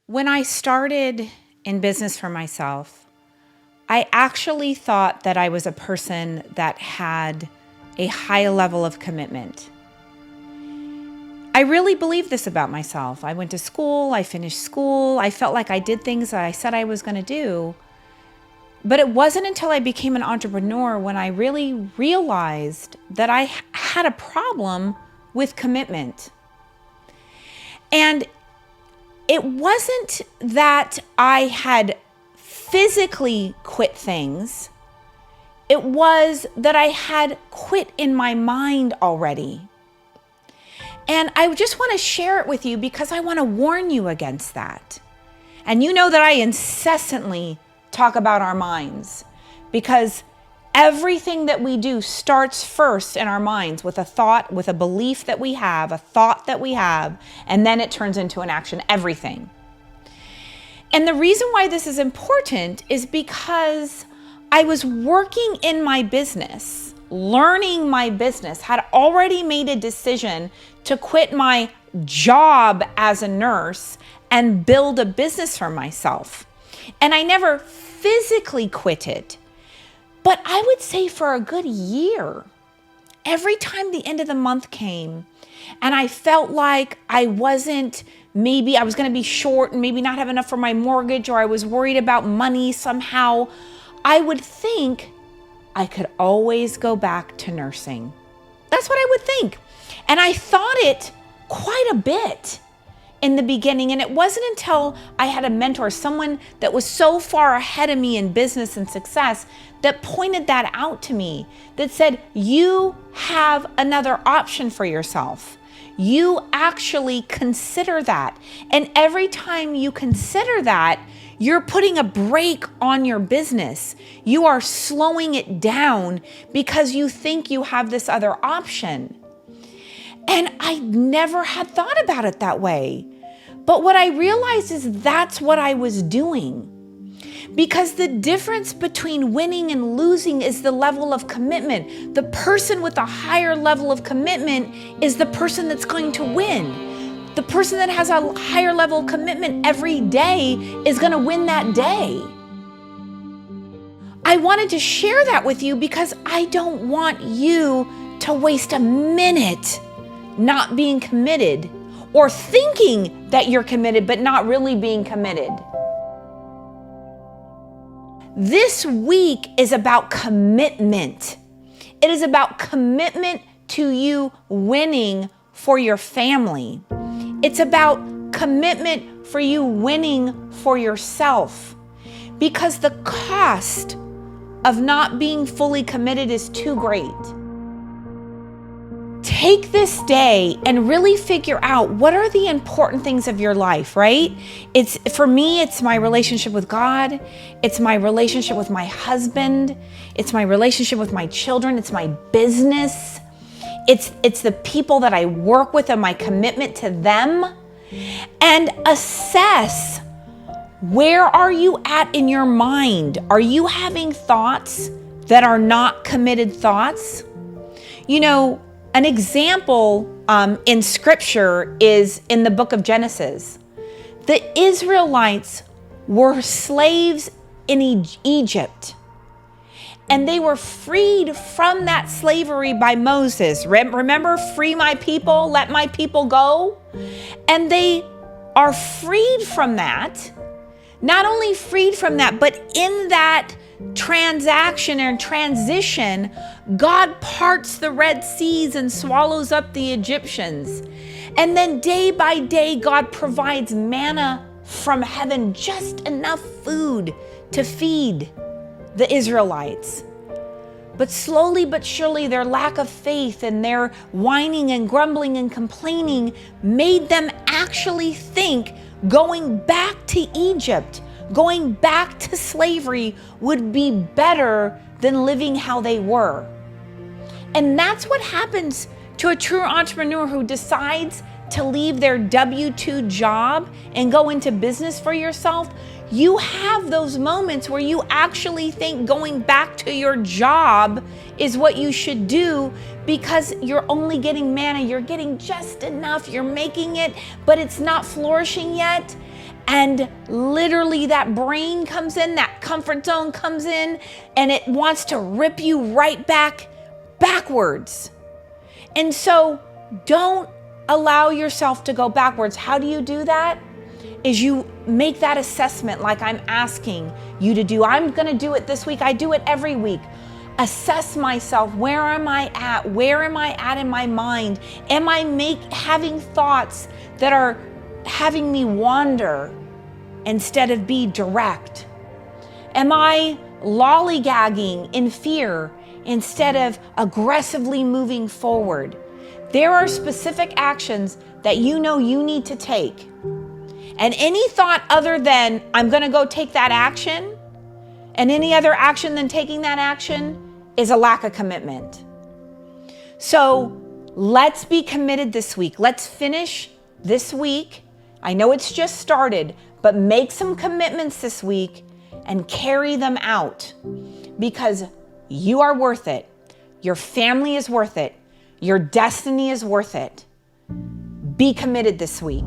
When I started in business for myself, I actually thought that I was a person that had a high level of commitment. I really believed this about myself. I went to school, I finished school, I felt like I did things that I said I was going to do. But it wasn't until I became an entrepreneur when I really realized that I had a problem with commitment. And it wasn't that I had physically quit things. It was that I had quit in my mind already. And I just want to share it with you because I want to warn you against that. And you know that I incessantly talk about our minds because everything that we do starts first in our minds with a thought, with a belief that we have, a thought that we have, and then it turns into an action, everything. And the reason why this is important is because I was working in my business, learning my business, had already made a decision to quit my job as a nurse and build a business for myself. And I never physically quit it. But I would say for a good year, every time the end of the month came and I felt like I was going to be short and maybe not have enough for my mortgage, or I was worried about money somehow, I would think I could always go back to nursing. That's what I would think. And I thought it quite a bit in the beginning. And it wasn't until I had a mentor, someone that was so far ahead of me in business and success, that pointed that out to me, that said, you have another option for yourself. You actually consider that. And every time you consider that, you're putting a brake on your business. You are slowing it down because you think you have this other option. And I never had thought about it that way. But what I realized is that's what I was doing. Because the difference between winning and losing is the level of commitment. The person with a higher level of commitment is the person that's going to win. The person that has a higher level of commitment every day is going to win that day. I wanted to share that with you because I don't want you to waste a minute not being committed, or thinking that you're committed but not really being committed. This week is about commitment. It is about commitment to you winning for your family. It's about commitment for you winning for yourself. Because the cost of not being fully committed is too great. Take this day and really figure out what are the important things of your life, right? For me, it's my relationship with God. It's my relationship with my husband. It's my relationship with my children. It's my business. It's the people that I work with and my commitment to them. And assess, where are you at in your mind? Are you having thoughts that are not committed thoughts? You know, an example in scripture is in the book of Genesis. The Israelites were slaves in Egypt, and they were freed from that slavery by Moses. Remember, free my people, let my people go. And they are freed from that. Not only freed from that, but in that transaction and transition, God parts the Red Seas and swallows up the Egyptians. And then day by day, God provides manna from heaven, just enough food to feed the Israelites. But slowly but surely, their lack of faith and their whining and grumbling and complaining made them actually think going back to Egypt, going back to slavery would be better than living how they were. And that's what happens to a true entrepreneur who decides to leave their W-2 job and go into business for yourself. You have those moments where you actually think going back to your job is what you should do because you're only getting manna. You're getting just enough. You're making it, but it's not flourishing yet. And literally that brain comes in, that comfort zone comes in, and it wants to rip you right backwards. And so don't allow yourself to go backwards. How do you do that? Is you make that assessment like I'm asking you to do. I'm going to do it this week. I do it every week. Assess myself. Where am I at? Where am I at in my mind? Am I having thoughts that are having me wander instead of be direct? Am I lollygagging in fear instead of aggressively moving forward? There are specific actions that you know you need to take. And any thought other than I'm going to go take that action, and any other action than taking that action, is a lack of commitment. So let's be committed this week. Let's finish this week. I know it's just started, but make some commitments this week and carry them out, because you are worth it. Your family is worth it. Your destiny is worth it. Be committed this week.